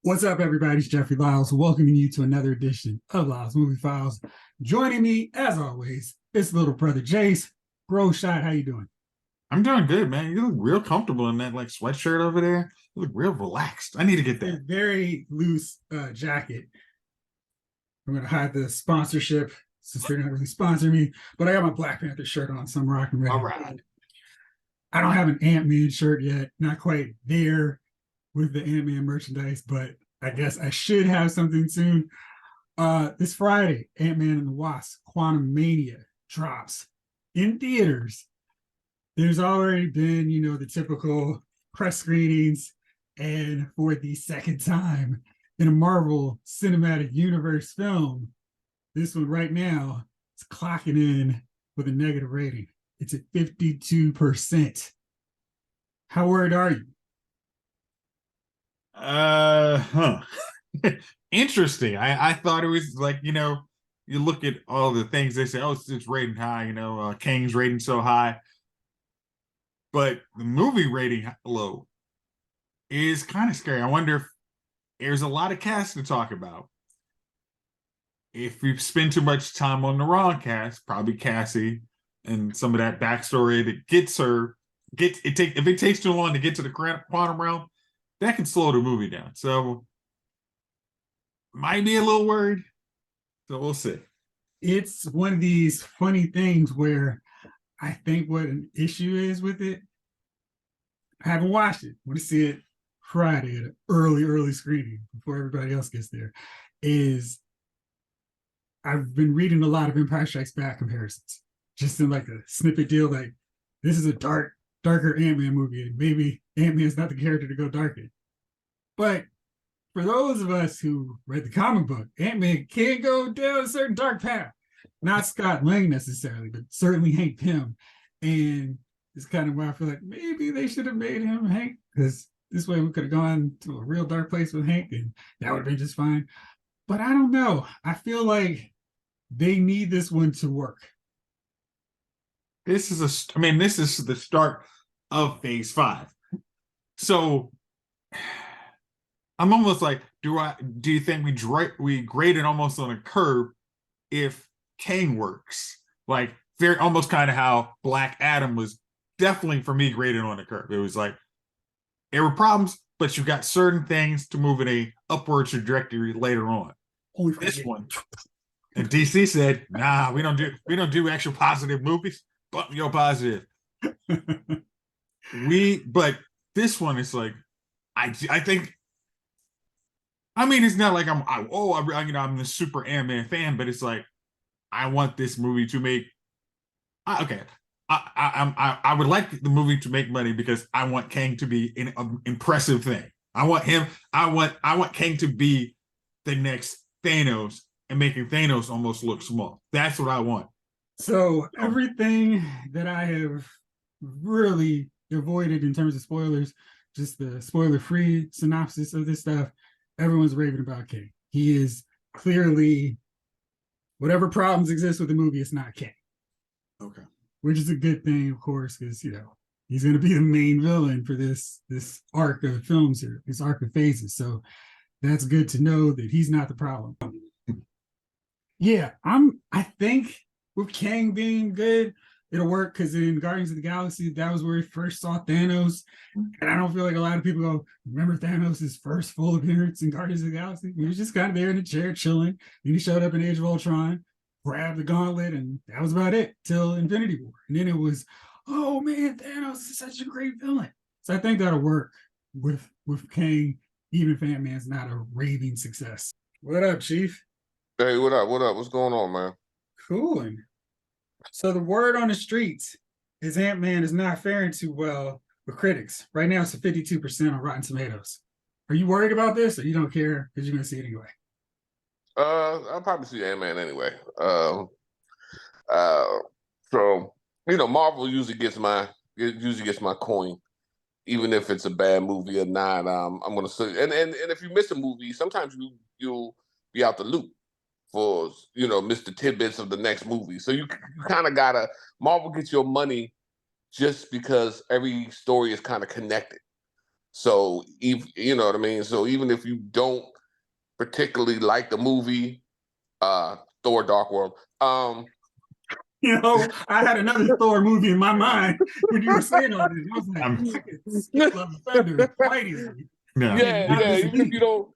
What's up, everybody? It's Jeffrey Lyles, welcoming you to another edition of Lyles Movie Files. Joining me, as always, is little brother Jayce. Bro Shot, how you doing? I'm doing good, man. You look real comfortable in that sweatshirt over there. You look real relaxed. I need to get A that. very loose jacket. I'm gonna hide the sponsorship since they're not really sponsoring me, but I got my Black Panther shirt on, so I'm rocking ready. All right. I don't have an Ant-Man shirt yet, not quite there with the Ant-Man merchandise, but I guess I should have something soon. This Friday, Ant-Man and the Wasp, Quantumania drops in theaters. There's already been, the typical press screenings, and for the second time in a Marvel Cinematic Universe film, this one right now is clocking in with a negative rating. It's at 52%. How worried are you? Huh. Interesting. I thought it was you look at all the things they say, oh, it's rating high, Kang's rating so high. But the movie rating low is kind of scary. I wonder if there's a lot of cast to talk about. If we spend too much time on the wrong cast, probably Cassie and some of that backstory that if it takes too long to get to the quantum realm, that can slow the movie down. So might be a little worried. So we'll see. It's one of these funny things where I think what an issue is with it, I haven't watched it. I want to see it Friday at an early screening before everybody else gets there, is I've been reading a lot of Empire Strikes Back comparisons, just in like a snippet deal, like this is a darker Ant-Man movie, and maybe Ant-Man's not the character to go dark in. But for those of us who read the comic book, Ant-Man can't go down a certain dark path. Not Scott Lang necessarily, but certainly Hank Pym. And it's kind of why I feel like maybe they should have made him Hank, because this way we could have gone to a real dark place with Hank, and that would have been just fine. But I don't know. I feel like they need this one to work. This is the start of phase 5. So I'm almost like, do you think we grade it almost on a curve if Kang works? Like very almost kind of how Black Adam was definitely for me graded on a curve. It was like there were problems, but you got certain things to move in a upward trajectory later on. This one, and DC said, nah, we don't do actual positive movies. Bump your positive. But this one is like, I think. I mean, it's not like I'm the super Ant-Man fan, but it's like I want this movie to make. I would like the movie to make money because I want Kang to be an impressive thing. I want him. I want Kang to be the next Thanos and making Thanos almost look small. That's what I want. So everything that I have really avoided in terms of spoilers, just the spoiler-free synopsis of this stuff, everyone's raving about Kang. He is clearly, whatever problems exist with the movie, it's not Kang. Okay. Which is a good thing, of course, because he's going to be the main villain for this arc of films here, this arc of phases. So that's good to know that he's not the problem. Yeah, I think with Kang being good, it'll work, because in Guardians of the Galaxy, that was where he first saw Thanos. And I don't feel like a lot of people go, remember Thanos' first full appearance in Guardians of the Galaxy? He was just kind of there in a chair chilling. Then he showed up in Age of Ultron, grabbed the gauntlet, and that was about it till Infinity War. And then it was, oh man, Thanos is such a great villain. So I think that'll work with Kang, even if Ant-Man's not a raving success. What up, Chief? Hey, what up? What up? What's going on, man? Cooling. So the word on the streets is Ant-Man is not faring too well with critics. Right now it's a 52% on Rotten Tomatoes. Are you worried about this, or you don't care because you're gonna see it anyway? I'll probably see Ant-Man anyway. So Marvel usually gets my coin, even if it's a bad movie or not. I'm gonna say, and if you miss a movie, sometimes you'll be out the loop for miss the tidbits of the next movie. So you kind of gotta Marvel gets your money just because every story is kind of connected. So you know what I mean. So even if you don't particularly like the movie, Thor: Dark World, You know, I had another Thor movie in my mind when you were saying all this. I was like, I could skip Love and Thunder quite easily. No. yeah. Even if you don't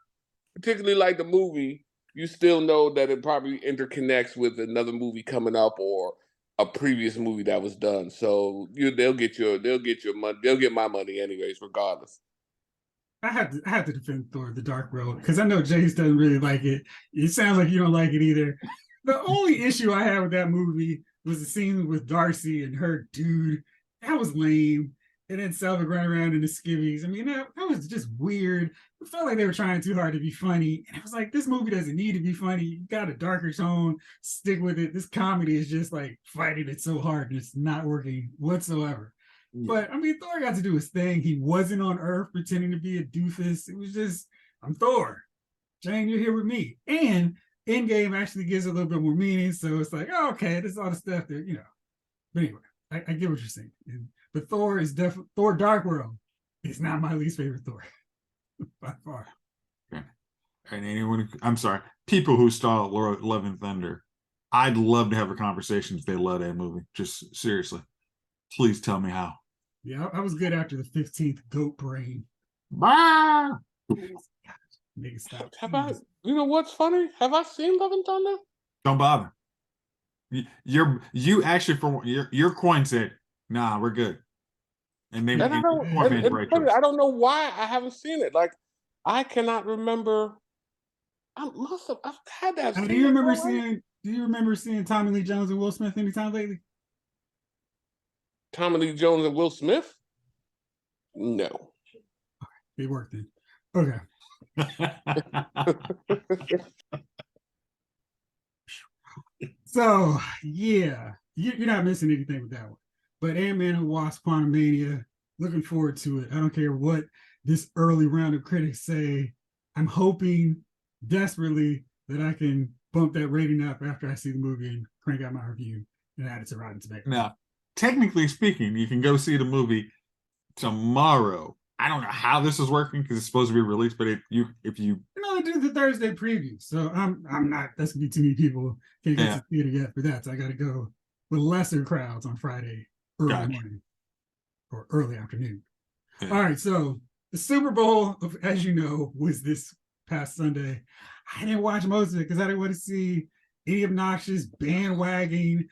particularly like the movie, you still know that it probably interconnects with another movie coming up or a previous movie that was done. So they'll get your money. They'll get my money anyways, regardless. I have to defend Thor: The Dark World because I know Jayce doesn't really like it. It sounds like you don't like it either. The only issue I had with that movie was the scene with Darcy and her dude. That was lame. And then Selvig running around in the skivvies. I mean, that was just weird. It felt like they were trying too hard to be funny. And I was like, this movie doesn't need to be funny. You got a darker tone. Stick with it. This comedy is just like fighting it so hard and it's not working whatsoever. Yeah. But I mean, Thor got to do his thing. He wasn't on Earth pretending to be a doofus. It was just, I'm Thor. Jane, you're here with me. And Endgame actually gives a little bit more meaning. So it's like, oh, okay, this is all the stuff that, you know. But anyway, I get what you're saying. But Thor is definitely Thor: Dark World. It's not my least favorite Thor by far. And anyone, I'm sorry, people who saw Love and Thunder, I'd love to have a conversation if they love that movie. Just seriously, please tell me how. Yeah, I was good after the 15th goat brain. Bye. Make it stop. Have I? You know what's funny? Have I seen Love and Thunder? Don't bother. You actually for your coin said, nah, we're good. And they I don't know why I haven't seen it. Like, I cannot remember. I've had to have seen do you remember seeing Tommy Lee Jones and Will Smith anytime lately? Tommy Lee Jones and Will Smith? No. Okay, they worked then. Okay. So yeah, you're not missing anything with that one. But Ant-Man and Wasp: Quantumania, looking forward to it. I don't care what this early round of critics say. I'm hoping desperately that I can bump that rating up after I see the movie and crank out my review and add it to Rotten Tomatoes. Now, technically speaking, you can go see the movie tomorrow. I don't know how this is working because it's supposed to be released, but if you I do the Thursday preview, so I'm not. That's gonna be too many people. Can't get to theater yet for that, so I got to go with lesser crowds on Friday early morning or early afternoon. Yeah. All right, so the Super Bowl, as you know, was this past Sunday. I didn't watch most of it because I didn't want to see any obnoxious bandwagon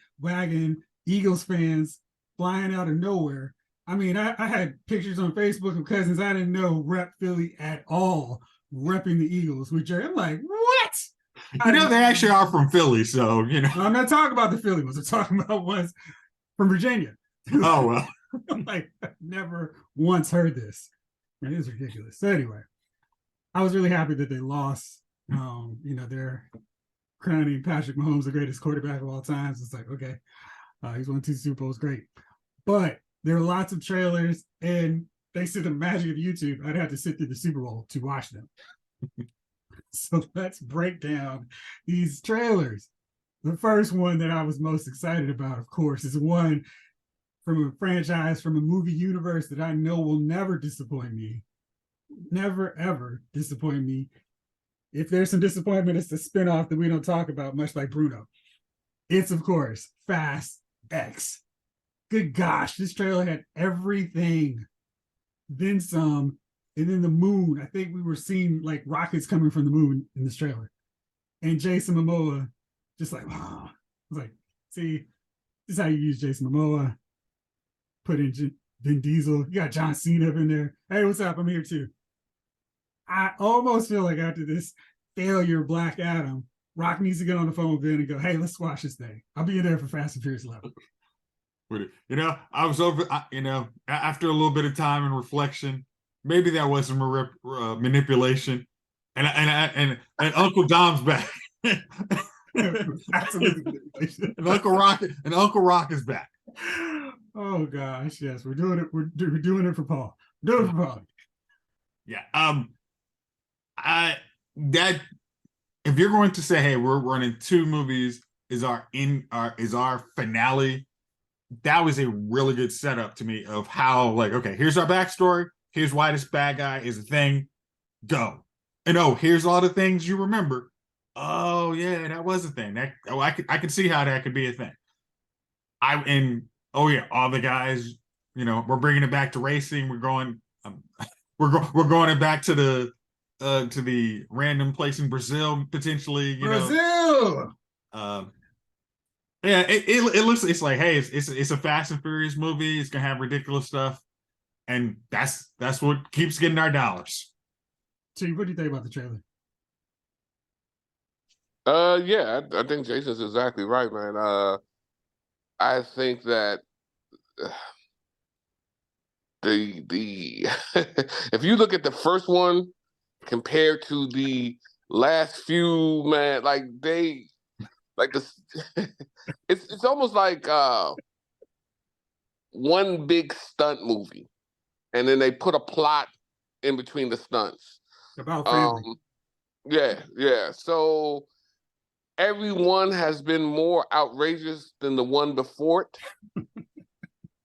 Eagles fans flying out of nowhere. I mean, I had pictures on Facebook of cousins I didn't know rep Philly at all, repping the Eagles, which I'm like, what? You know, they actually are from Philly, so, you know. I'm not talking about the Philly ones. I'm talking about ones from Virginia. Oh, well. I'm like, I've never once heard this. It is ridiculous. So anyway, I was really happy that they lost. They're crowning Patrick Mahomes the greatest quarterback of all time. So it's like, okay, he's won 2 Super Bowls, great. But there are lots of trailers, and thanks to the magic of YouTube, I'd have to sit through the Super Bowl to watch them. So let's break down these trailers. The first one that I was most excited about, of course, is one from a franchise, from a movie universe that I know will never disappoint me. Never, ever disappoint me. If there's some disappointment, it's the spinoff that we don't talk about, much like Bruno. It's, of course, Fast X. Good gosh, this trailer had everything, then some, and then the moon. I think we were seeing like rockets coming from the moon in this trailer. And Jason Momoa, just like, oh. I was like, see, this is how you use Jason Momoa. Put in Vin Diesel. You got John Cena up in there. Hey, what's up? I'm here too. I almost feel like after this failure of Black Adam, Rock needs to get on the phone with Vin and go, hey, let's squash this thing. I'll be there for Fast and Furious 11. I was over, after a little bit of time and reflection, maybe that wasn't manipulation. And Uncle Dom's back. Absolutely. and Uncle Rock is back. Oh gosh, yes, we're doing it. We're doing it for Paul. We're doing it for Paul. Yeah. That if you're going to say, hey, we're running 2 movies is our finale, that was a really good setup to me of how, like, okay, here's our backstory, here's why this bad guy is a thing. Go. And oh, here's all the things you remember. Oh yeah, that was a thing. I could see how that could be a thing. Oh yeah, all the guys, we're bringing it back to racing. We're going, we're going it back to the random place in Brazil potentially. Brazil. Yeah, it looks, it's like, hey, it's a Fast and Furious movie. It's gonna have ridiculous stuff, and that's what keeps getting our dollars. So, what do you think about the trailer? Yeah, I think Jason's exactly right, man. I think that the if you look at the first one compared to the last few, man, like this, it's almost like one big stunt movie, and then they put a plot in between the stunts. About family. Yeah. So everyone has been more outrageous than the one before it.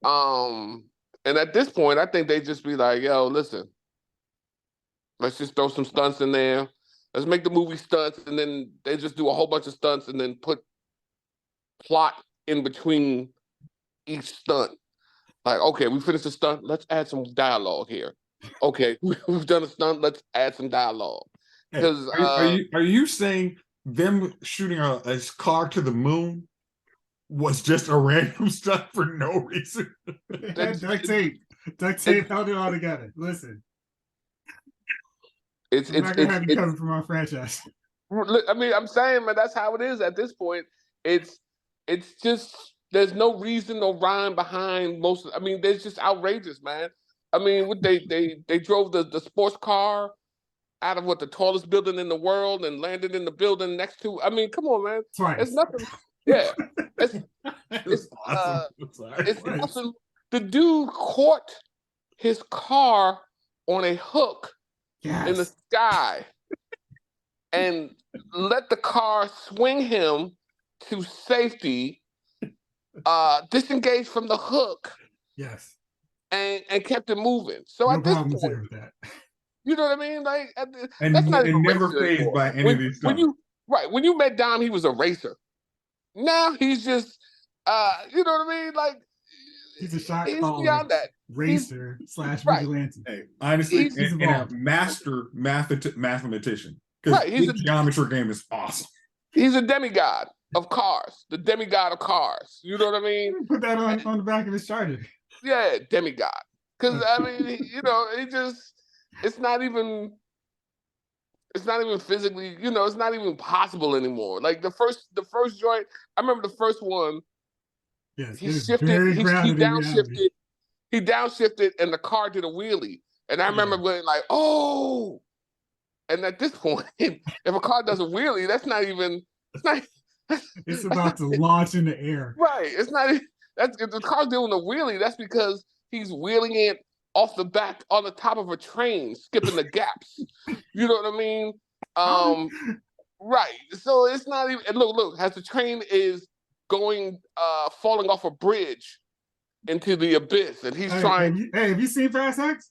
And at this point, I think they just be like, yo, listen, let's just throw some stunts in there. Let's make the movie stunts, and then they just do a whole bunch of stunts and then put plot in between each stunt. Like, okay, we finished the stunt, let's add some dialogue here. Okay, we've done a stunt, let's add some dialogue. Because are you saying them shooting a car to the moon was just a random stunt for no reason? Duct tape held it all together. Listen, I'm not gonna have you coming from our franchise. I mean, I'm saying, man, that's how it is at this point. It's just, there's no reason, no rhyme behind most. I mean, there's just outrageous, man. I mean, what they drove the sports car out of the tallest building in the world and landed in the building next to. I mean, come on, man. Twice. It's nothing. Yeah, it's awesome. It's awesome. The dude caught his car on a hook in the sky and let the car swing him to safety, disengaged from the hook. Yes. And kept it moving. So no at this problems point, there with that. You know what I mean? Like, that's not even never phased by any of these stuff. When you met Dom, he was a racer. Now he's just, you know what I mean? Like, he's a shot he's caller, beyond that. racer / vigilante. Hey, honestly, he's a master mathematician. Because his geometry game is awesome. He's a demigod of cars. The demigod of cars. You know what I mean? Put that on the back of his charger. Yeah, demigod. Because I mean, he just. It's not even physically, it's not even possible anymore. Like the first joint, I remember the first one. Yes, he downshifted. He downshifted, and the car did a wheelie. And I remember going like, oh. And at this point, if a car does a wheelie, that's not even. It's about to launch in the air. Right. It's not. That's if the car's doing a wheelie. That's because he's wheeling it off the back on the top of a train, skipping the gaps. You know what I mean? Right. So it's not even. And look, as the train is going, falling off a bridge into the abyss, and he's trying. Have you seen Fast X?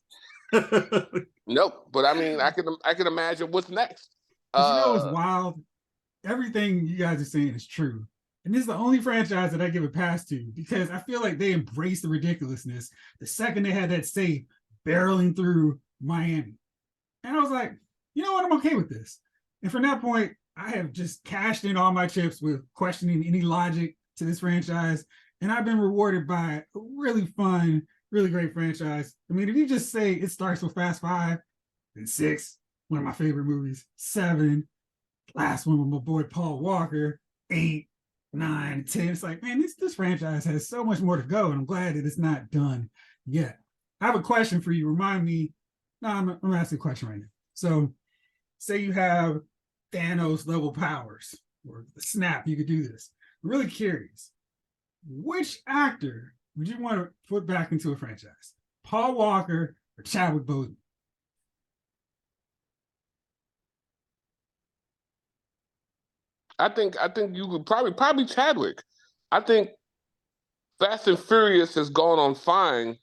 Nope. But I mean, I can imagine what's next. You know what's wild? Everything you guys are saying is true. And this is the only franchise that I give a pass to because I feel like they embraced the ridiculousness the second they had that safe barreling through Miami. And I was like, you know what? I'm okay with this. And from that point, I have just cashed in all my chips with questioning any logic to this franchise. And I've been rewarded by a really fun, really great franchise. I mean, if you just say it starts with Fast 5, then 6, one of my favorite movies, 7, last one with my boy Paul Walker, 8, 9, 10. It's like, man, this franchise has so much more to go, and I'm glad that it's not done yet. I have a question for you. Remind me. No, I'm asking a question right now. So, say you have Thanos level powers, or the snap, you could do this. I'm really curious. Which actor would you want to put back into a franchise? Paul Walker or Chadwick Boseman? I think you could probably Chadwick. I think Fast and Furious has gone on fine,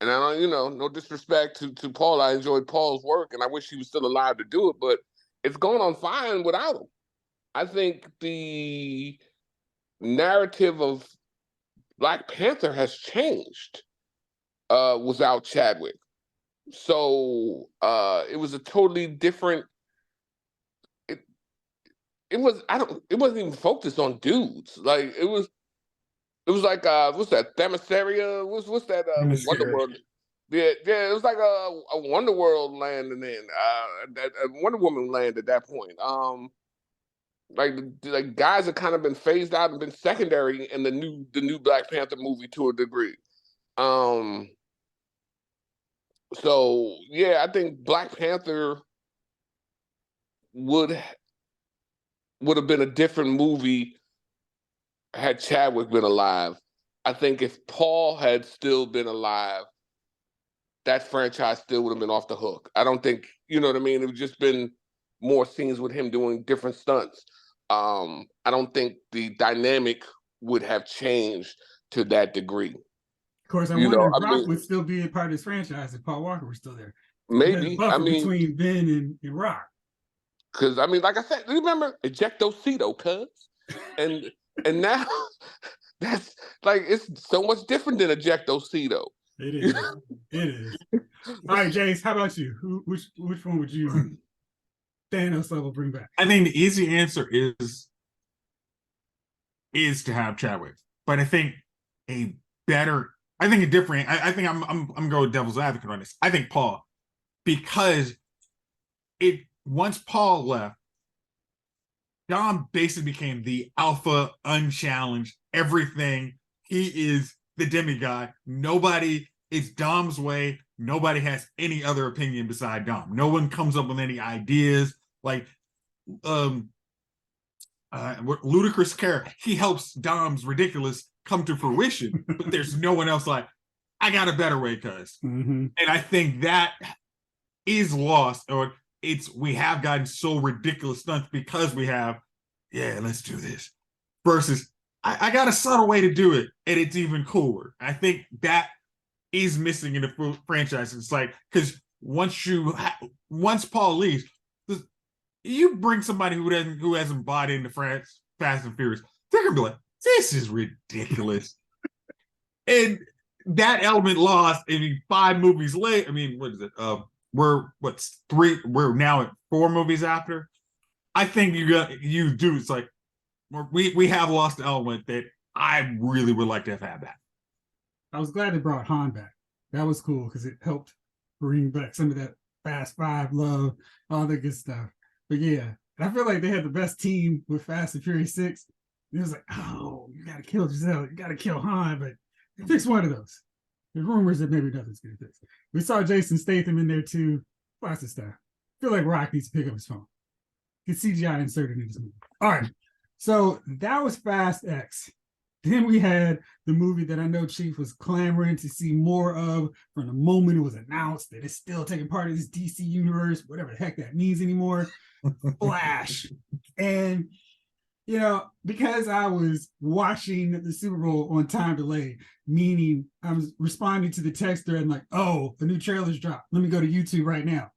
And I don't, no disrespect to Paul. I enjoyed Paul's work, and I wish he was still alive to do it. But it's going on fine without him. I think the narrative of Black Panther has changed without Chadwick. So it was a totally different. It wasn't even focused on dudes. Like it was like what's that, Themyscira? What's that Wonder World? Yeah, it was like a Wonder World land, and then that Wonder Woman land at that point. Like guys have kind of been phased out and been secondary in the new Black Panther movie to a degree. So yeah, I think Black Panther would have been a different movie had Chadwick been alive. I think if Paul had still been alive, that franchise still would have been off the hook. I don't think, you know what I mean? It would just been more scenes with him doing different stunts. I don't think the dynamic would have changed to that degree. Of course, I wonder if Rock would still be a part of this franchise if Paul Walker was still there. Maybe. Between Ben and Rock. Because like I said, remember Ejectocito, cuz? And now that's like, it's so much different than Ejectocito. It is. It is. All right, Jayce, how about you? Which one would you Thanos level bring back? I think the easy answer is to have Chadwick, but I think I think I'm going devil's advocate on this. I think Paul, because once Paul left, Dom basically became the alpha, unchallenged, everything. He is the demigod. Nobody is Dom's way. Nobody has any other opinion beside Dom. No one comes up with any ideas. Like Ludacris character, he helps Dom's ridiculous come to fruition, but there's no one else like, I got a better way, cuz. Mm-hmm. And I think that is lost, or we have gotten so ridiculous stunts because we have, let's do this. Versus, I got a subtle way to do it, and it's even cooler. I think that is missing in the franchise. It's like, because once Paul leaves, you bring somebody who hasn't bought into Fast and Furious, they're gonna be like, this is ridiculous. And that element lost. 5 movies late. I mean, what is it? We're now at 4 movies after. I think you do. It's like we have lost the element that I really would like to have had back. I was glad they brought Han back. That was cool because it helped bring back some of that Fast 5 love, all that good stuff. But yeah, and I feel like they had the best team with Fast and Furious 6. And it was like, oh, you gotta kill Giselle, you gotta kill Han, but they fixed one of those. There's rumors that maybe nothing's gonna fix. We saw Jason Statham in there too. Lots of stuff. I feel like Rock needs to pick up his phone. Get CGI inserted in this movie. All right. So that was Fast X. Then we had the movie that I know Chief was clamoring to see more of from the moment it was announced that it's still taking part of this DC universe, whatever the heck that means anymore. Flash. And, because I was watching the Super Bowl on time delay, meaning I was responding to the text thread and like, oh, the new trailer's dropped. Let me go to YouTube right now.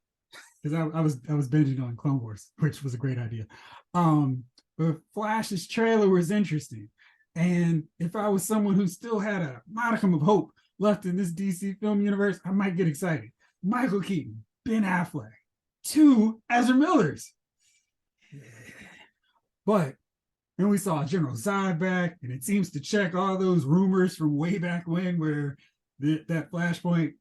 Because I was binging on Clone Wars, which was a great idea. But Flash's trailer was interesting. And if I was someone who still had a modicum of hope left in this DC film universe, I might get excited. Michael Keaton, Ben Affleck, 2 Ezra Millers. But then we saw General Zod back, and it seems to check all those rumors from way back when where that Flashpoint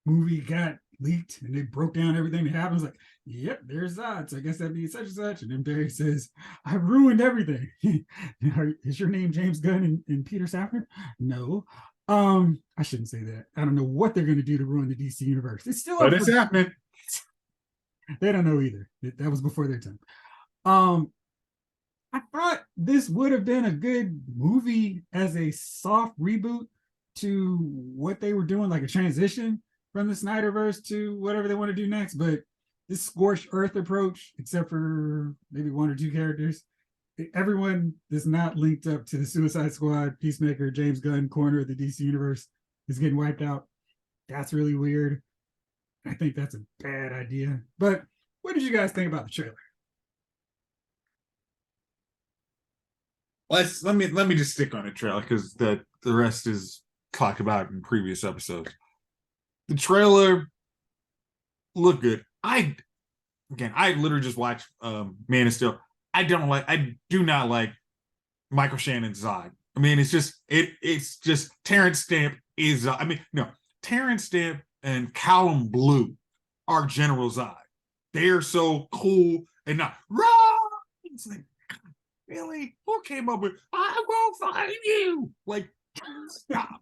movie got leaked and they broke down everything that happens. Like, yep, there's Zod. So I guess that'd be such and such. And then Barry says, I ruined everything. Is your name James Gunn and Peter Safran? No. I shouldn't say that. I don't know what they're going to do to ruin the DC universe. It's still, but it's happening. They don't know either. That was before their time. I thought this would have been a good movie as a soft reboot to what they were doing, like a transition from the Snyderverse to whatever they want to do next. But this scorched earth approach, except for maybe 1 or 2 characters, everyone that's not linked up to the Suicide Squad, Peacemaker, James Gunn corner of the DC universe is getting wiped out. That's really weird. I think that's a bad idea. But what did you guys think about the trailer? Let me just stick on the trailer because the rest is talked about in previous episodes. The trailer looked good. I literally just watched Man of Steel. I do not like Michael Shannon's Zod. I mean, it's just Terrence Stamp is Terrence Stamp and Callum Blue are General Zod. They're so cool and not run. It's like, really? Who came up with I will find you? Like, stop.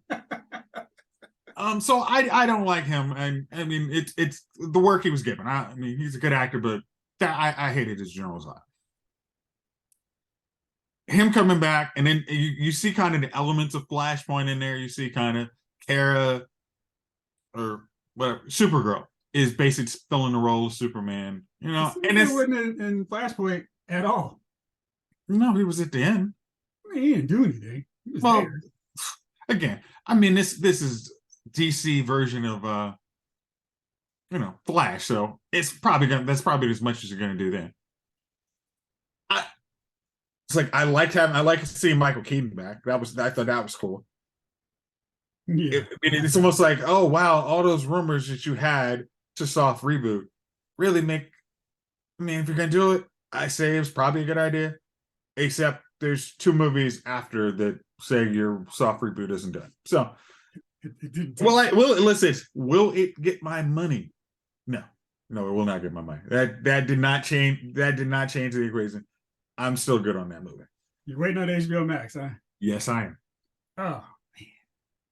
So I don't like him, and I mean it's the work he was given. I mean he's a good actor, but I hated his General Zod. Him coming back, and then you see kind of the elements of Flashpoint in there. You see kind of Kara or whatever, Supergirl is basically filling the role of Superman. You know, and it wasn't in Flashpoint at all. No, he was at the end. I mean, he didn't do anything. He was there. Again, I mean this is DC version of Flash, so that's probably as much as you're gonna do then. It's like I like seeing Michael Keaton back. I thought that was cool. Yeah. It's almost like, oh wow, all those rumors that you had to soft reboot really make. I mean, if you're gonna do it, I say it's probably a good idea. Except there's 2 movies after that say your soft reboot isn't done. So, will it get my money? No, it will not get my money. That did not change. That did not change the equation. I'm still good on that movie. You're waiting on HBO Max, huh? Yes, I am. Oh man,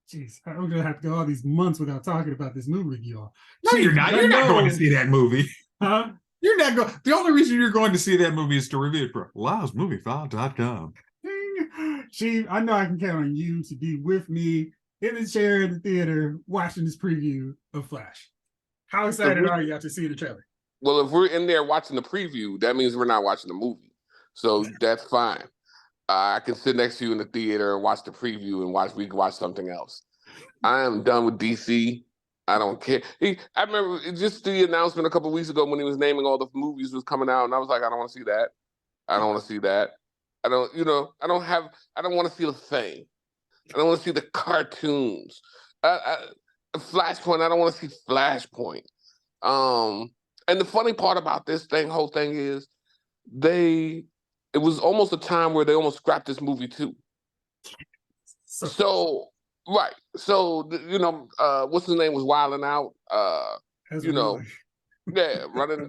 jeez, I'm gonna have to go all these months without talking about this movie with y'all. No, you're not. You're not going to see that movie. Huh? You're not going. The only reason you're going to see that movie is to review it for LowsMovieFile.com. I know I can count on you to be with me in the chair in the theater watching this preview of Flash. How excited are you after seeing the trailer? Well, if we're in there watching the preview, that means we're not watching the movie. So that's fine. I can sit next to you in the theater and watch the preview and we can watch something else. I am done with DC. I don't care. I remember just the announcement a couple of weeks ago when he was naming all the movies was coming out, and I was like, I don't want to see that. I don't want to see that. I don't want to see the thing. I don't want to see the cartoons. Flashpoint, I don't want to see Flashpoint. And the funny part about this whole thing is it was almost a time where they almost scrapped this movie too. So right. So what's his name was wilding out. Running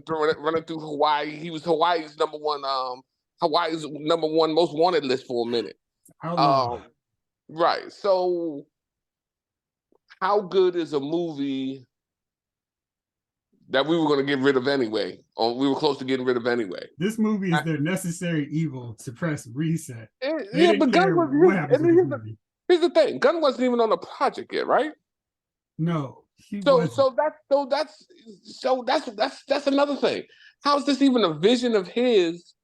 through Hawaii. He was Hawaii's number one most wanted list for a minute. Right. So how good is a movie that we were going to get rid of anyway, or we were close to getting rid of anyway? This movie is their necessary evil to press reset. But Gunn here's the thing: Gunn wasn't even on the project yet, right? No. So that's another thing. How is this even a vision of his?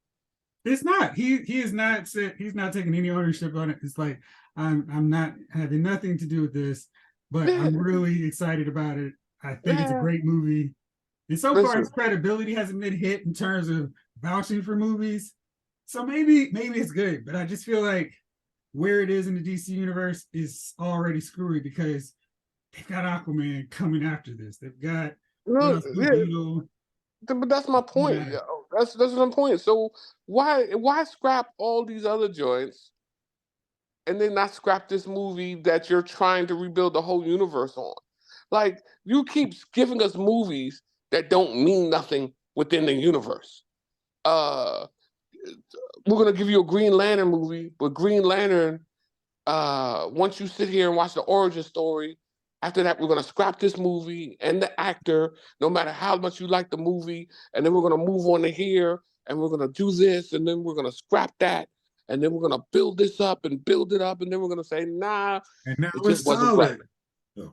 It's not. He is not. He's not taking any ownership on it. It's like I'm not having nothing to do with this, but I'm really excited about it. I think it's a great movie. And so far, his credibility hasn't been hit in terms of vouching for movies. So maybe it's good, but I just feel like where it is in the DC universe is already screwy because they've got Aquaman coming after this. They've got but that's my point. Yeah. That's my point. So why scrap all these other joints and then not scrap this movie that you're trying to rebuild the whole universe on? Like, you keep giving us movies that don't mean nothing within the universe. We're gonna give you a Green Lantern movie, but Green Lantern, once you sit here and watch the origin story, after that, we're gonna scrap this movie and the actor, no matter how much you like the movie, and then we're gonna move on to here, and we're gonna do this, and then we're gonna scrap that, and then we're gonna build this up and build it up, and then we're gonna say, nah, and now it just wasn't right.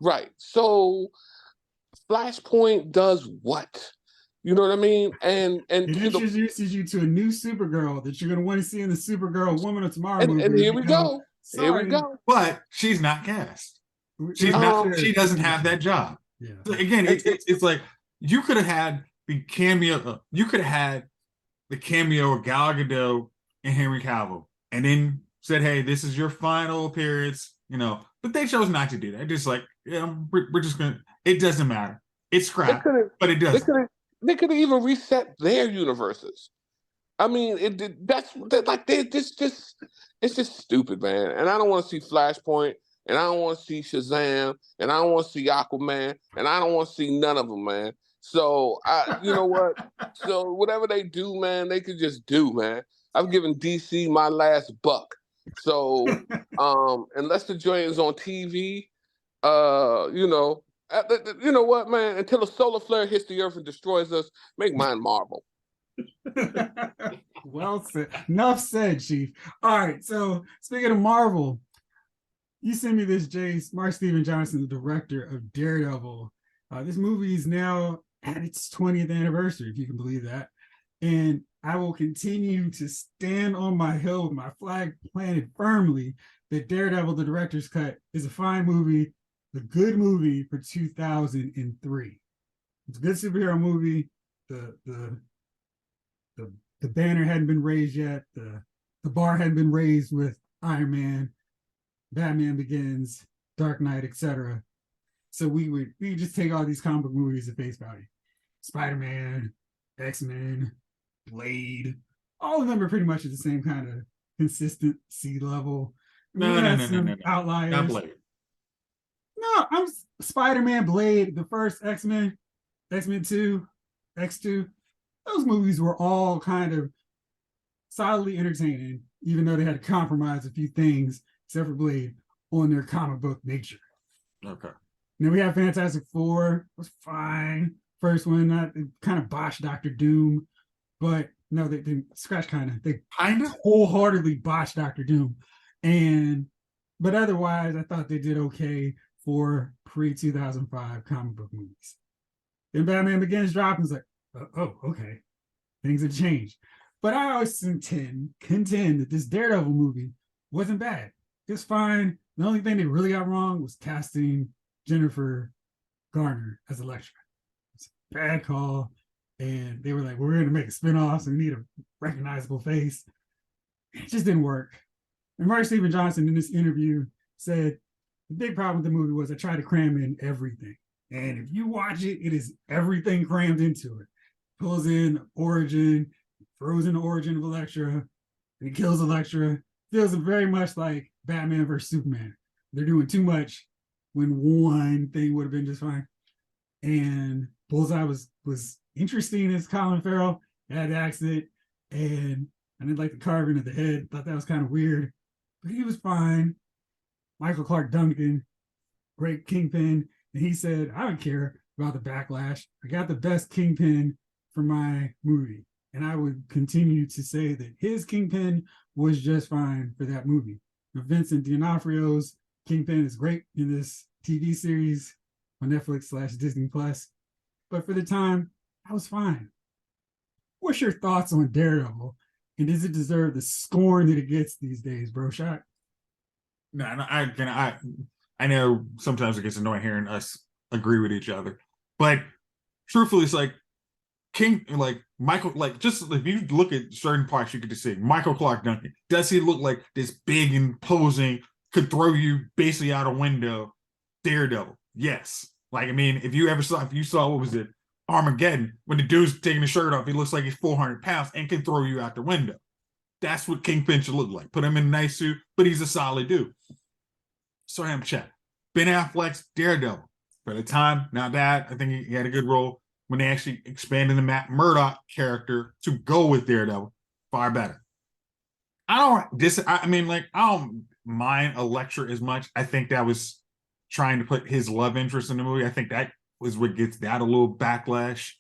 Right. So Flashpoint does what? You know what I mean? And it introduces you to a new Supergirl that you're gonna want to see in the Supergirl Woman of Tomorrow movie. And here we go. Here we go. But she's not cast. She's not. She doesn't have that job. Yeah. So again, it's like you could have had the cameo. You could have had the cameo of Gal Gadot and Henry Cavill, and then said, "Hey, this is your final appearance." But they chose not to do that. Just like, yeah, we're just gonna. It doesn't matter. It's scrap, but it doesn't. They could have even reset their universes. I mean, it's just stupid, man. And I don't want to see Flashpoint, and I don't want to see Shazam, and I don't want to see Aquaman, and I don't want to see none of them, man. So you know what? So whatever they do, man, they could just do, man. I've given DC my last buck. So unless the joint is on TV, you know what, man? Until a solar flare hits the earth and destroys us, make mine Marvel. Well said. Enough said, Chief. All right. So speaking of Marvel, you sent me this, Jayce. Mark Steven Johnson, the director of Daredevil. This movie is now at its 20th anniversary, if you can believe that. And I will continue to stand on my hill with my flag planted firmly that Daredevil, the director's cut, is a fine movie, a good movie for 2003. It's a good superhero movie. The banner hadn't been raised yet. The bar hadn't been raised with Iron Man, Batman Begins, Dark Knight, etc. So we just take all these comic book movies at face value. Spider-Man, X-Men, Blade, all of them are pretty much at the same kind of consistency level. No. Outliers. Not Blade. No, I'm Spider-Man, Blade, the first X-Men, X-Men 2, X2. Those movies were all kind of solidly entertaining, even though they had to compromise a few things, except for Blade, on their comic book nature. Okay. Then we have Fantastic Four. It was fine. First one, they kind of botched Doctor Doom, but no, they didn't scratch They wholeheartedly botched Doctor Doom. But otherwise, I thought they did okay for pre-2005 comic book movies. Then Batman Begins dropped and was like, oh, okay. Things have changed. But I always contend that this Daredevil movie wasn't bad. It's fine. The only thing they really got wrong was casting Jennifer Garner as Elektra. It's a bad call. And they were like, we're going to make a spinoff, so we need a recognizable face. It just didn't work. And Mark Steven Johnson in this interview said, the big problem with the movie was I tried to cram in everything. And if you watch it, it is everything crammed into it. Pulls in origin, throws in the origin of Elektra, and he kills Elektra. Feels very much like Batman versus Superman. They're doing too much when one thing would have been just fine. And Bullseye was interesting as Colin Farrell. Had the accent, and I didn't like the carving of the head. Thought that was kind of weird, but he was fine. Michael Clark Duncan, great Kingpin, and he said, I don't care about the backlash. I got the best Kingpin for my movie. And I would continue to say that his Kingpin was just fine for that movie. Now, Vincent D'Onofrio's Kingpin is great in this TV series on Netflix/Disney Plus. But for the time, I was fine. What's your thoughts on Daredevil? And does it deserve the scorn that it gets these days, bro? Shot? No, I know sometimes it gets annoying hearing us agree with each other. But truthfully, it's like Michael, just if you look at certain parts, you get to see Michael Clark Duncan. Does he look like this big, imposing, could throw you basically out a window Daredevil? Yes. If you saw what was it, Armageddon, when the dude's taking his shirt off, he looks like he's 400 pounds and can throw you out the window. That's what Kingpin should look like. Put him in a nice suit, but he's a solid dude. So I'm chat. Ben Affleck's Daredevil. For the time, not bad. I think he had a good role. When they actually expanded the Matt Murdock character to go with Daredevil, far better. I don't mind Elektra as much. I think that was trying to put his love interest in the movie. I think that was what gets that a little backlash.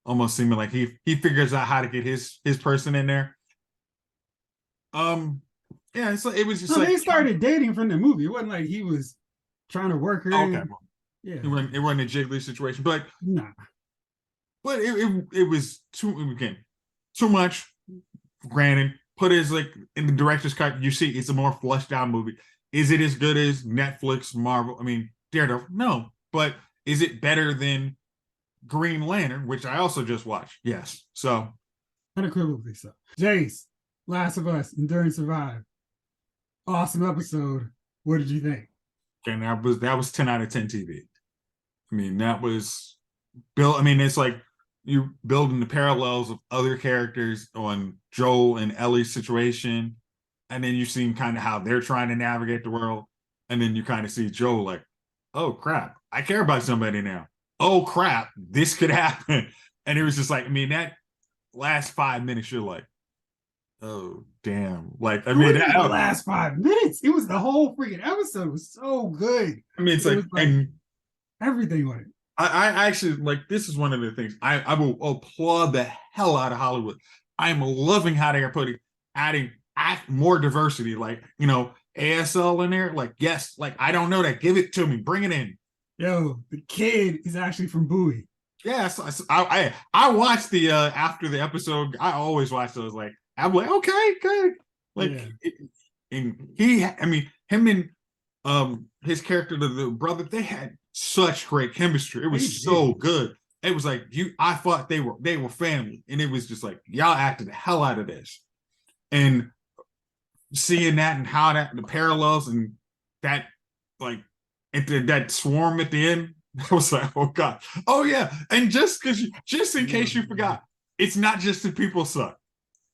Almost seeming like he figures out how to get his person in there. Yeah, so it was just they started dating from the movie. It wasn't like he was trying to work her in. Yeah. It wasn't a jiggly situation, but nah. But it was too much. Granted, put it as in the director's cut, you see it's a more fleshed out movie. Is it as good as Netflix, Marvel? Daredevil? No. But is it better than Green Lantern, which I also just watched? Yes. So unequivocally so. Jayce, Last of Us, Endure and Survive. Awesome episode. What did you think? and that was 10 out of 10 TV. I mean, that was built. I mean, it's like you building the parallels of other characters on Joel and Ellie's situation, and then you see kind of how they're trying to navigate the world, and then you kind of see Joel like, oh crap, I care about somebody now. Oh crap, this could happen. And it was just like, I mean, that last 5 minutes, you're like, oh damn. Like, I mean, the last 5 minutes. It was the whole freaking episode. It was so good. I mean, it's like, and everything on it. I actually like, this is one of the things I will applaud the hell out of Hollywood. I'm loving how they are adding more diversity, like, you know, ASL in there. Like, yes, like, I don't know that. Give it to me. Bring it in. Yo, the kid is actually from Bowie. Yes, I watched the after the episode. I always watch those. Like, I'm like, okay, good. Like, yeah. And he, I mean, him and his character, the brother, they had such great chemistry. It was so good. It was like I thought they were family, and it was just like, y'all acted the hell out of this. And seeing that and how the parallels and that, like, that swarm at the end, I was like, oh god, oh yeah. And just in case you forgot, it's not just the people suck.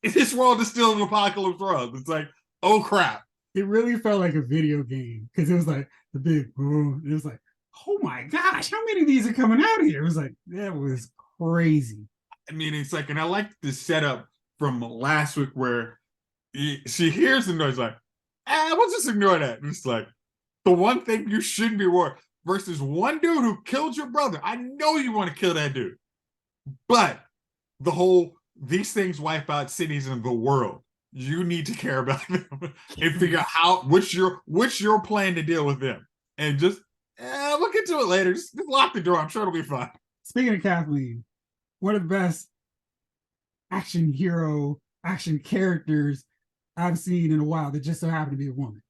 This world is still an apocalypse world. It's like, oh crap. It really felt like a video game because it was like the big boom. It was like, oh my gosh, how many of these are coming out here? It was like, that was crazy. I mean, it's like, and I like the setup from last week where she hears the noise, like, we'll just ignore that. And it's like, the one thing you shouldn't be worried versus one dude who killed your brother. I know you want to kill that dude, but these things wipe out cities in the world. You need to care about them and figure out what's your plan to deal with them. And just we'll get to it later. Just lock the door. I'm sure it'll be fine. Speaking of Kathleen, one of the best action characters I've seen in a while that just so happened to be a woman.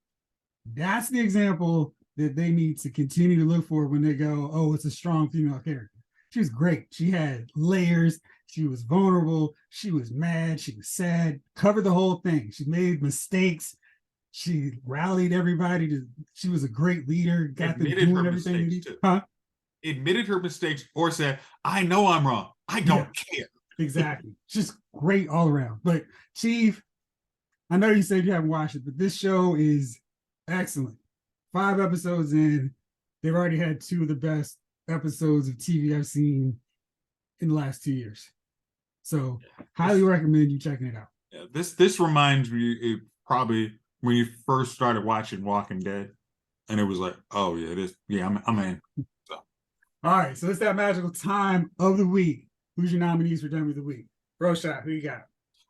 That's the example that they need to continue to look for when they go, oh, it's a strong female character. She was great. She had layers. She was vulnerable. She was mad. She was sad. Covered the whole thing. She made mistakes. She rallied everybody. She was a great leader. Got them doing everything. Admitted her mistakes or said, I know I'm wrong. I don't care. Exactly. Just great all around. But Chief, I know you said you haven't watched it, but this show is excellent. 5 episodes in, they've already had 2 of the best episodes of TV I've seen in the last 2 years. So highly recommend you checking it out. Yeah, this reminds me probably when you first started watching Walking Dead, and it was like, oh yeah, I'm in. So. All right, so it's that magical time of the week. Who's your nominees for Dummy of the Week? Roshan, who you got?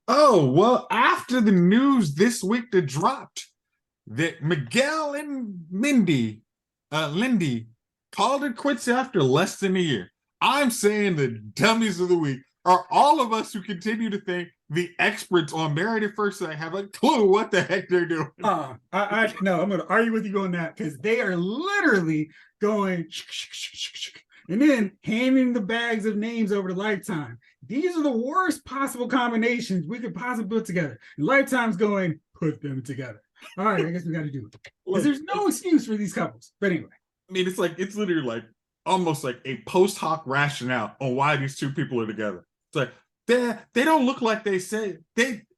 Oh, well, after the news this week that dropped that Miguel and Lindy called it quits after less than a year. I'm saying the dummies of the week are all of us who continue to think the experts on Married at First Sight have a clue what the heck they're doing. No, I'm going to argue with you on that because they are literally going and then handing the bags of names over to Lifetime. These are the worst possible combinations we could possibly put together. And Lifetime's going, put them together. All right, I guess we got to do it. Because there's no excuse for these couples. But anyway. I mean, it's literally like almost like a post hoc rationale on why these 2 people are together. It's like, they don't look like they say.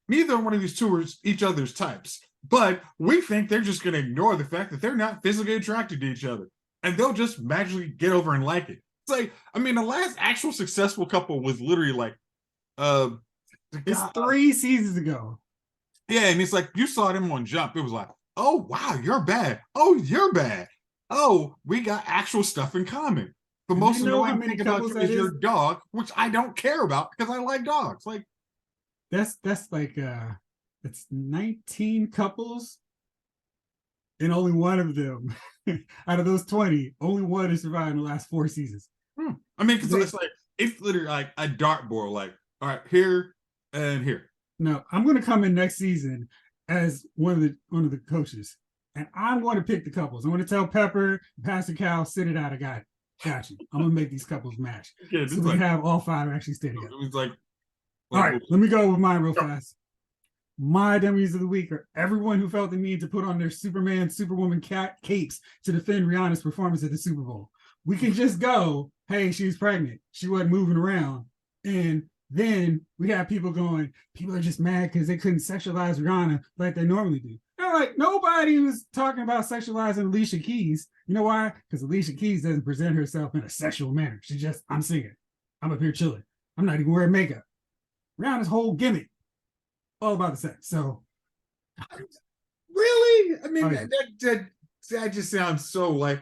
Neither one of these 2 are each other's types. But we think they're just going to ignore the fact that they're not physically attracted to each other. And they'll just magically get over and like it. It's like, I mean, the last actual successful couple was literally like, it's 3 seasons ago. Yeah, and it's like, you saw them on Jump. It was like, oh, wow, you're bad. Oh, you're bad. Oh, we got actual stuff in common. The most annoying thing about you is your dog, which I don't care about because I like dogs. Like, that's like it's 19 couples, and only one of them out of those 20, only one has survived in the last 4 seasons. I mean, because it's literally like a dartboard. Like, all right, here and here. No, I'm going to come in next season as one of the coaches, And I'm going to pick the couples. I'm going to tell Pepper, Pastor Cal, sit it out. I got it. Got you. I'm going to make these couples match. Yeah, so we have all 5 actually stay together. It was like all right, let me go with mine real fast. My dummies of the week are everyone who felt the need to put on their Superman, Superwoman capes to defend Rihanna's performance at the Super Bowl. We can just go, hey, she was pregnant. She wasn't moving around. And then we have people going, people are just mad because they couldn't sexualize Rihanna like they normally do. And like, nobody was talking about sexualizing Alicia Keys. You know why? Because Alicia Keys doesn't present herself in a sexual manner. She just, I'm singing. I'm up here chilling. I'm not even wearing makeup. Rihanna's whole gimmick, all about the sex. So, really, I mean, that just sounds so like,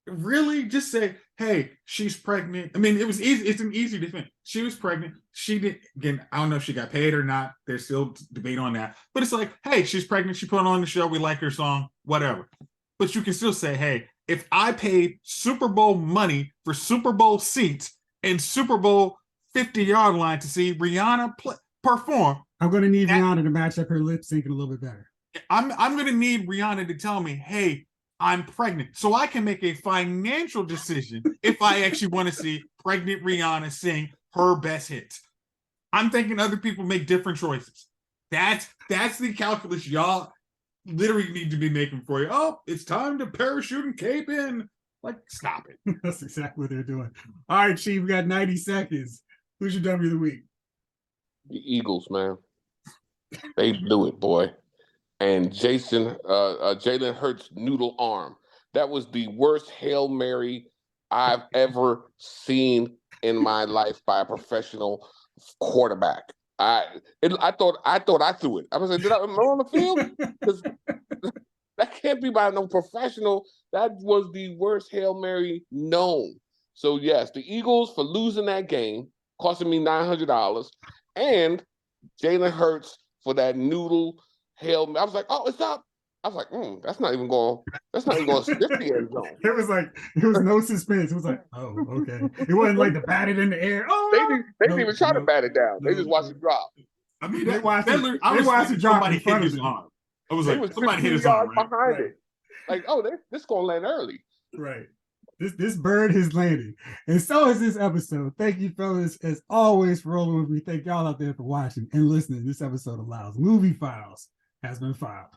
really, just say, hey, she's pregnant. I mean, it was easy. It's an easy defense. She was pregnant. She didn't. Again, I don't know if she got paid or not. There's still debate on that. But it's like, hey, she's pregnant. She put on the show. We like her song. Whatever. But you can still say, hey, if I paid Super Bowl money for Super Bowl seats and Super Bowl 50-yard line to see Rihanna perform, I'm going to need Rihanna to match up her lip syncing a little bit better. I'm going to need Rihanna to tell me, hey, I'm pregnant, so I can make a financial decision if I actually want to see pregnant Rihanna sing her best hits. I'm thinking other people make different choices. That's the calculus y'all literally need to be making for you. Oh, it's time to parachute and cape in. Like, stop it. That's exactly what they're doing. All right, Chief, we got 90 seconds. Who's your W of the week? The Eagles, man. They blew it, boy. And Jalen Hurts' noodle arm. That was the worst Hail Mary I've ever seen in my life by a professional quarterback. I thought I threw it. I was like, am I on the field? Because that can't be by no professional. That was the worst Hail Mary known. So yes, the Eagles for losing that game, costing me $900, and Jalen Hurts for that noodle Hail Mary. I was like, oh, it's up. I was like, that's not even going to stiff the end zone. It was no suspense. It was like, oh, okay. It wasn't like the batted in the air. Oh, they didn't even try to bat it down. They just watched it drop. I mean, they watched it drop somebody in front hit his of arm. I was like, was somebody hit his arm, right? behind it. Like, oh, this going to land early. Right. This bird has landed. And so is this episode. Thank you, fellas, as always, for rolling with me. Thank y'all out there for watching and listening. This episode of Loud's Movie Files has been filed.